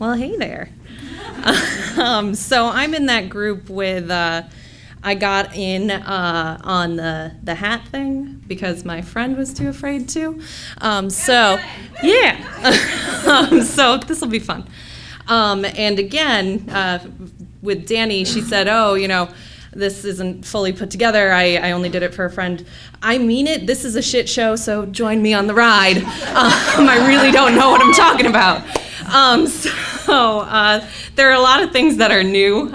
Well, hey there. So I'm in that group with, I got in on the hat thing because my friend was too afraid to. So this will be fun. And again, with Danny, she said, oh, this isn't fully put together. I only did it for a friend. I mean it. This is a shit show, so join me on the ride. I really don't know what I'm talking about. There are a lot of things that are new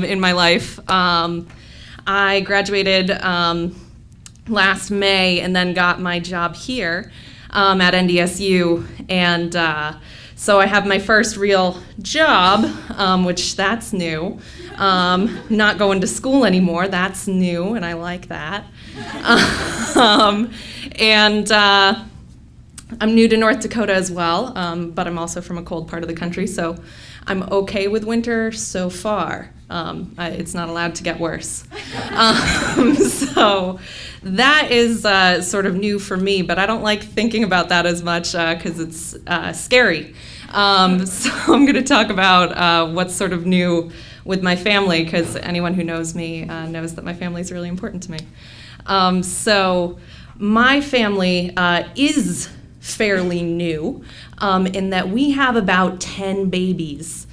in my life. I graduated last May and then got my job here at NDSU. And so I have my first real job, which that's new. Not going to school anymore, that's new, and I like that. I'm new to North Dakota as well, but I'm also from a cold part of the country, so I'm okay with winter so far. It's not allowed to get worse. So that is sort of new for me, but I don't like thinking about that as much because it's scary. So I'm going to talk about what's sort of new with my family, because anyone who knows me knows that my family is really important to me. So my family is fairly new in that we have about 10 babies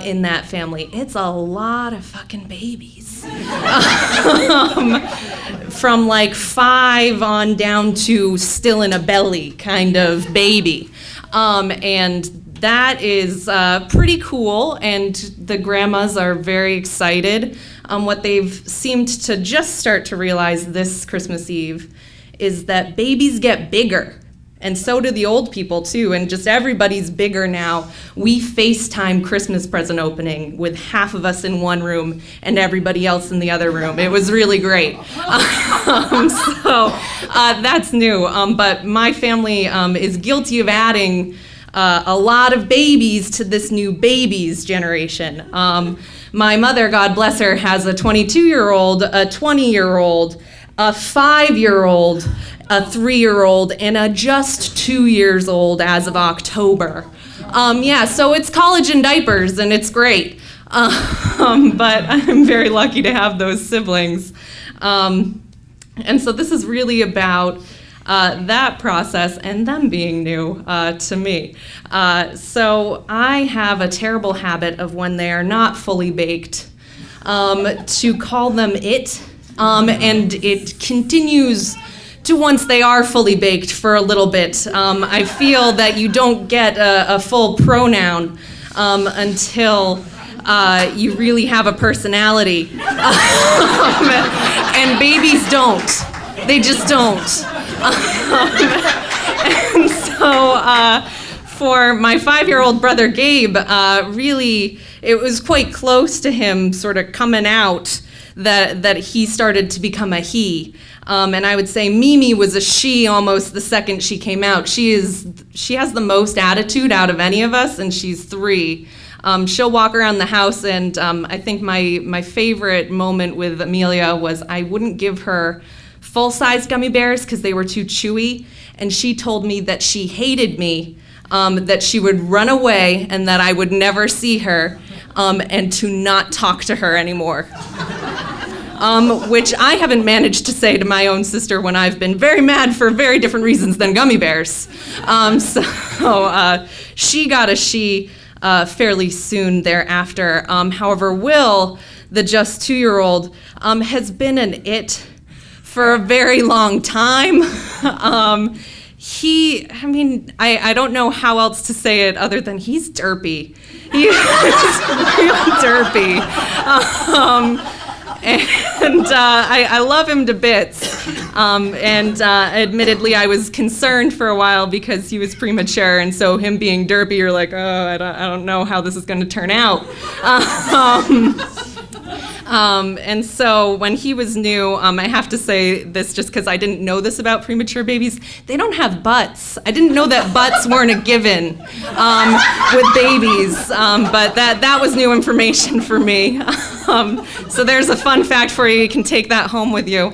in that family. It's a lot of fucking babies. From like 5 on down to still in a belly kind of baby. And that is pretty cool, and the grandmas are very excited. What they've seemed to just start to realize this Christmas Eve is that babies get bigger, and so do the old people too, and just everybody's bigger now. We FaceTime Christmas present opening with half of us in one room and everybody else in the other room. It was really great. That's new, but my family is guilty of adding a lot of babies to this new babies generation. My mother, God bless her, has a 22-year-old, a 20-year-old, a 5-year-old, a 3-year-old, and a just 2 years old as of October. So it's college in diapers, and it's great. But I'm very lucky to have those siblings. And so this is really about that process and them being new to me. So I have a terrible habit of when they are not fully baked to call them it, and it continues to once they are fully baked for a little bit. I feel that you don't get a full pronoun until you really have a personality. And babies don't. They just don't. And so for my 5-year-old brother Gabe, really, it was quite close to him sort of coming out that he started to become a he. And I would say Mimi was a she almost the second she came out. She has the most attitude out of any of us, and she's 3. She'll walk around the house, and I think my favorite moment with Amelia was I wouldn't give her full-size gummy bears because they were too chewy, and she told me that she hated me, that she would run away and that I would never see her, and to not talk to her anymore. Which I haven't managed to say to my own sister when I've been very mad for very different reasons than gummy bears. She got a she fairly soon thereafter. However, Will, the just 2-year-old, has been an it for a very long time. I don't know how else to say it other than he's derpy. He is real derpy. I love him to bits. Admittedly, I was concerned for a while because he was premature, and so him being derpy, you're like, oh, I don't know how this is going to turn out. And so when he was new, I have to say this just because I didn't know this about premature babies. They don't have butts. I didn't know that butts weren't a given with babies, but that was new information for me. So there's a fun fact for you. You can take that home with you.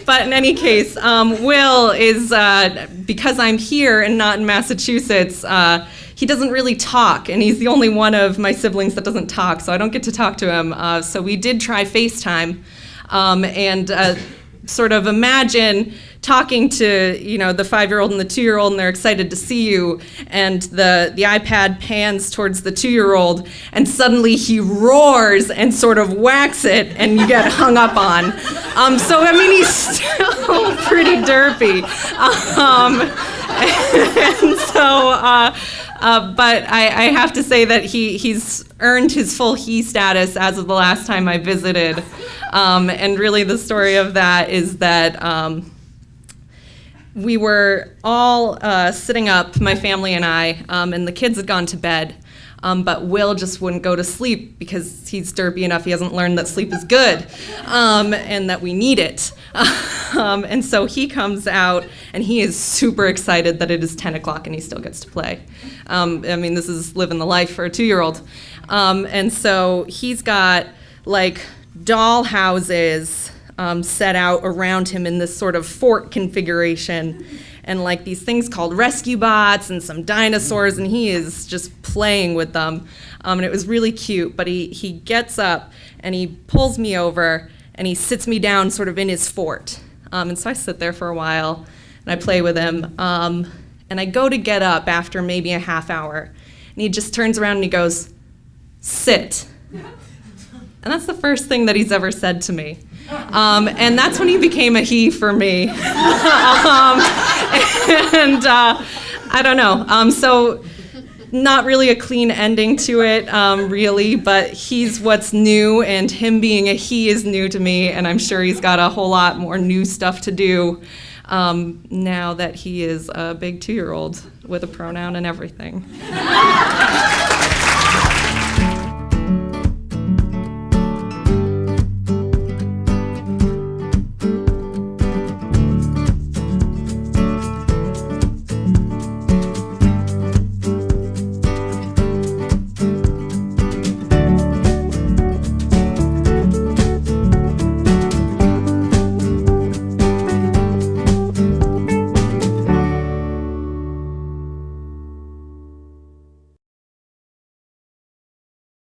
But in any case, Will is, because I'm here and not in Massachusetts, he doesn't really talk, and he's the only one of my siblings that doesn't talk, so I don't get to talk to him. So we did try FaceTime, and sort of imagine talking to, the 5-year-old and the 2-year-old, and they're excited to see you, and the iPad pans towards the 2-year-old, and suddenly he roars and sort of whacks it, and you get hung up on. So, I mean, he's still pretty derpy. And so, but I have to say that he's earned his full he status as of the last time I visited. And really the story of that is that we were all sitting up, my family and I, and the kids had gone to bed. But Will just wouldn't go to sleep because he's derpy enough. He hasn't learned that sleep is good, and that we need it. And so he comes out, and he is super excited that it is 10 o'clock and he still gets to play. I mean, this is living the life for a 2-year-old. And so he's got, like, doll houses set out around him in this sort of fort configuration, and like these things called rescue bots and some dinosaurs, and he is just playing with them. And it was really cute, but he gets up and he pulls me over and he sits me down sort of in his fort. And so I sit there for a while and I play with him. And I go to get up after maybe a half hour, and he just turns around and he goes, "Sit." And that's the first thing that he's ever said to me. And that's when he became a he for me. I don't know. So not really a clean ending to it, really, but he's what's new, and him being a he is new to me, and I'm sure he's got a whole lot more new stuff to do now that he is a big 2-year-old with a pronoun and everything.